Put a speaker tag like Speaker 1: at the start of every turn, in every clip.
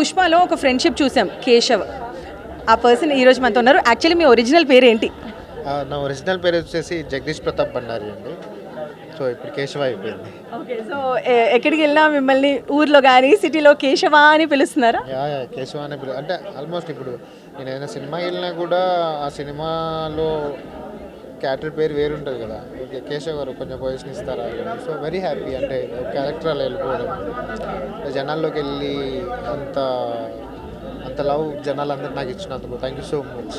Speaker 1: పుష్పలో ఒక ఫ్రెండ్షిప్ చూసాం, కేశవ్. ఆ పర్సన్ ఈరోజు మనతో ఉన్నారు. యాక్చువల్లీ మీ ఒరిజినల్ పేరు ఏంటి?
Speaker 2: నా ఒరిజినల్ పేరు వచ్చేసి జగదీష్ ప్రతాప్ భండారి అండి. సో ఇప్పుడు కేశవ అయిపోయింది.
Speaker 1: ఓకే. సో ఎక్కడికి వెళ్ళినా మిమ్మల్ని ఊర్లో కానీ సిటీలో కేశవా అని పిలుస్తున్నారా?
Speaker 2: కేశవ అనే పిల్ల అంటే ఆల్మోస్ట్ ఇప్పుడు నేను ఏదైనా సినిమా వెళ్ళినా కూడా ఆ సినిమాలో క్యారెక్టర్ పేరు వేరు ఉంటుంది కదా. ఓకే, కేశవ్ గారు కొంచెం పొజిషన్ ఇస్తారా? సో వెరీ హ్యాపీ, అంటే క్యారెక్టర్ అలా వెళ్ళిపోవడం, జనాల్లోకి వెళ్ళి అంత అంత లవ్ జనాలందరూ నాకు ఇచ్చినందుకు థ్యాంక్ యూ సో మచ్.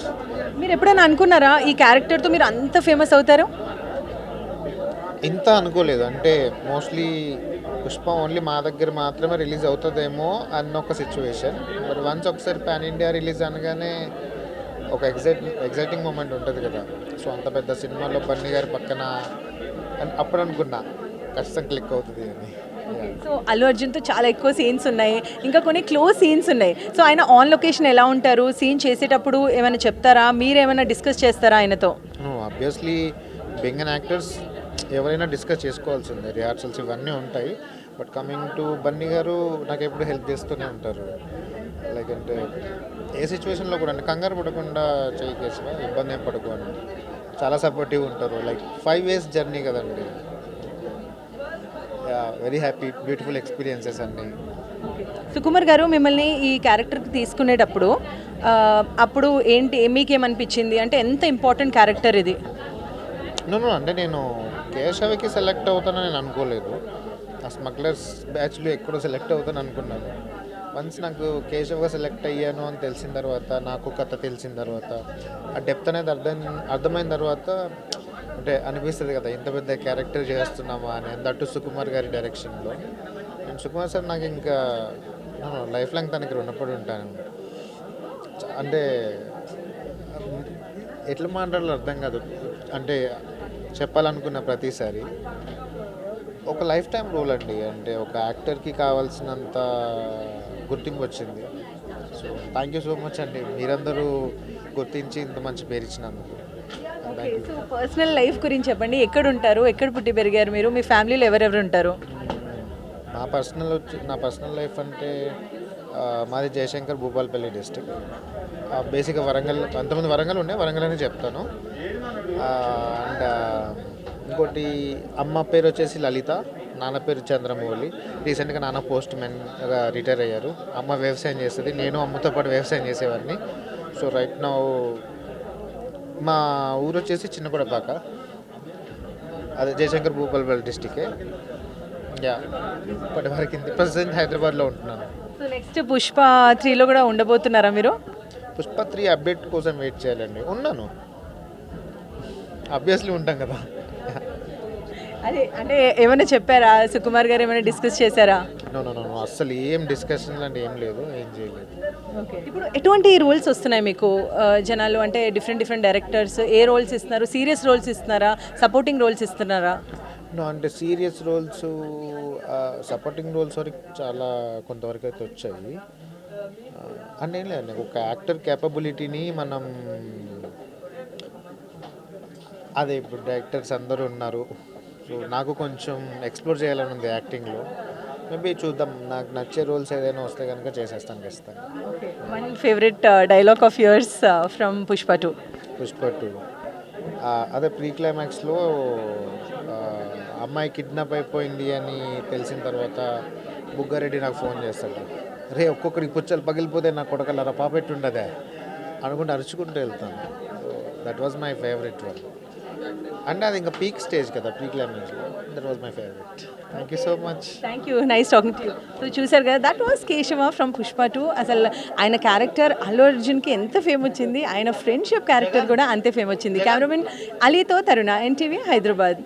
Speaker 1: మీరు ఎప్పుడైనా అనుకున్నారా ఈ క్యారెక్టర్తో మీరు అంత ఫేమస్ అవుతారు?
Speaker 2: ఇంత అనుకోలేదు. అంటే మోస్ట్లీ పుష్ప ఓన్లీ మా దగ్గర మాత్రమే రిలీజ్ అవుతుందేమో అన్న ఒక సిచ్యువేషన్. బట్ వన్స్ ఒకసారి పాన్ ఇండియా రిలీజ్ అనగానే ఒక ఎగ్జైటింగ్ మూమెంట్ ఉంటుంది కదా. సో అంత పెద్ద సినిమాలో బన్నీ గారి పక్కన అప్పుడు అనుకున్నా ఖచ్చితంగా క్లిక్ అవుతుంది అని.
Speaker 1: సో అల్లు అర్జున్తో చాలా ఎక్కువ సీన్స్ ఉన్నాయి, ఇంకా కొన్ని క్లోజ్ సీన్స్ ఉన్నాయి. సో ఆయన ఆన్ లొకేషన్ ఎలా ఉంటారు? సీన్ చేసేటప్పుడు ఏమైనా చెప్తారా? మీరేమైనా డిస్కస్ చేస్తారా ఆయనతో?
Speaker 2: ఆబ్వియస్లీ బీయింగ్ అన్ యాక్టర్స్ ఎవరైనా డిస్కస్ చేసుకోవాల్సిందే, రిహార్సల్స్ ఇవన్నీ ఉంటాయి. బట్ కమింగ్ టు బన్నీ గారు నాకు ఎప్పుడు హెల్ప్ చేస్తూనే ఉంటారు. లైక్ అంటే ఏ సిచ్యువేషన్లో కూడా అంటే కంగారు పడకుండా చేయి కేసుగా ఇబ్బంది ఏం పడుకోండి, చాలా సపోర్టివ్ ఉంటారు. లైక్ 5 years జర్నీ కదండి. వెరీ హ్యాపీ, బ్యూటిఫుల్ ఎక్స్పీరియన్సెస్ అన్నీ.
Speaker 1: సుకుమార్ గారు మిమ్మల్ని ఈ క్యారెక్టర్కి తీసుకునేటప్పుడు అప్పుడు ఏంటి మీకేమనిపించింది? అంటే ఎంత ఇంపార్టెంట్ క్యారెక్టర్ ఇది?
Speaker 2: అంటే నేను కేశవకి సెలెక్ట్ అవుతానని నేను అనుకోలేదు. ఆ స్మగ్లర్స్ బ్యాచ్లో ఎక్కడో సెలెక్ట్ అవుతాను అనుకున్నాను. వన్స్ నాకు కేశవ్గా సెలెక్ట్ అయ్యాను అని తెలిసిన తర్వాత, నాకు కథ తెలిసిన తర్వాత, ఆ డెప్త్ అనేది అర్థమైన తర్వాత అంటే అనిపిస్తుంది కదా, ఇంత పెద్ద క్యారెక్టర్ చేస్తున్నామా అని. దట్టు సుకుమార్ గారి డైరెక్షన్లో. నేను సుకుమార్ సార్ నాకు ఇంకా లైఫ్ లాంగ్ తనకి రుణపడి ఉంటాను. అంటే ఎట్లా మాట్లాడాలో అర్థం కాదు. అంటే చెప్పాలనుకున్న ప్రతిసారి ఒక లైఫ్ టైం రోల్ అండి. అంటే ఒక యాక్టర్కి కావాల్సినంత గుర్తింపు వచ్చింది. So thank you so much అండి, మీరందరూ గుర్తించి ఇంత మంచి పేరు ఇచ్చినందుకు.
Speaker 1: సో పర్సనల్ లైఫ్ గురించి చెప్పండి. ఎక్కడ ఉంటారు? ఎక్కడ పుట్టి పెరిగారు మీరు? మీ ఫ్యామిలీలో ఎవరెవరు ఉంటారు?
Speaker 2: నా పర్సనల్ లైఫ్ అంటే మాది జయశంకర్, భూపాలపల్లి డిస్టిక్. బేసిక్గా వరంగల్, అంతమంది వరంగల్ ఉండే, వరంగల్ అని చెప్తాను. అండ్ ఇంకోటి అమ్మ పేరు వచ్చేసి లలిత, నాన్న పేరు చంద్రమౌళి. రీసెంట్గా నాన్న పోస్ట్ మెన్గా రిటైర్ అయ్యారు. అమ్మ వ్యవసాయం చేస్తుంది, నేను అమ్మతో పాటు వ్యవసాయం చేసేవాడిని. సో రైట్ నౌ మా ఊరు వచ్చేసి చిన్నకొడపాక, అదే జయశంకర్ భూపాలపల్లి డిస్టికే. ఇప్పటి వరకు ప్రజెంట్ హైదరాబాద్లో ఉంటున్నాను.
Speaker 1: సో నెక్స్ట్ పుష్ప 3లో కూడా ఉండబోతున్నారా మీరు?
Speaker 2: పుష్ప 3 అప్డేట్ కోసం వెయిట్ చేయాలండి. ఉన్నాను, ఆబ్వియస్లీ ఉంటాం కదా.
Speaker 1: అదే అంటే ఏమైనా చెప్పారా? సుకుమార్ గారు ఏమైనా డిస్కస్ చేశారా?
Speaker 2: నో అస్సలు ఏం డిస్కషన్ లాంటి ఏం లేదు, ఏం చేయలేదు.
Speaker 1: ఓకే. ఇప్పుడు ఎటువంటి రోల్స్ వస్తున్నాయి మీకు? జనాలు అంటే డిఫరెంట్ డైరెక్టర్స్ ఏ రోల్స్ ఇస్తున్నారు? సీరియస్ రోల్స్ ఇస్తున్నారా? సపోర్టింగ్ రోల్స్ ఇస్తున్నారా?
Speaker 2: అంటే సీరియస్ రోల్స్, సపోర్టింగ్ రోల్స్ వరకు చాలా కొంతవరకు అయితే వచ్చాయి. అంటే ఏం లేదండి, ఒక యాక్టర్ క్యాపబిలిటీని మనం అదే ఇప్పుడు డైరెక్టర్స్ అందరూ ఉన్నారు. సో నాకు కొంచెం ఎక్స్ప్లోర్ చేయాలని ఉంది యాక్టింగ్లో. మేబీ చూద్దాం, నాకు నచ్చే రోల్స్ ఏదైనా వస్తే కనుక చేసేస్తాను ఖచ్చితంగా.
Speaker 1: One favourite dialogue of yours from Pushpa 2?
Speaker 2: అదే ప్రీ క్లైమాక్స్లో అమ్మాయి కిడ్నాప్ అయిపోయింది అని తెలిసిన తర్వాత బుగ్గారెడ్డి నాకు ఫోన్ చేస్తాడు. రే ఒక్కొక్కరికి పుచ్చలు పగిలిపోతే నాకు కొడకలరా పాపెట్టుండదే అనుకుంటే అరుచుకుంటూ వెళ్తాను. So that was my favourite one. అంటే అది ఇంకా పీక్ స్టేజ్ కదా, ప్రీ క్లైమాక్స్లో. That was my favourite. Thank you so much.
Speaker 1: Thank you, nice talking to you. So చూసారు కదా, that was Keshava from Pushpa 2. అసలు ఆయన క్యారెక్టర్ అల్లు అర్జున్కి ఎంత ఫేమ్ వచ్చింది, ఆయన ఫ్రెండ్షిప్ క్యారెక్టర్ కూడా అంతే ఫేమ్ వచ్చింది. కెమెరామెన్ అలీతో తరుణ, NTV హైదరాబాద్.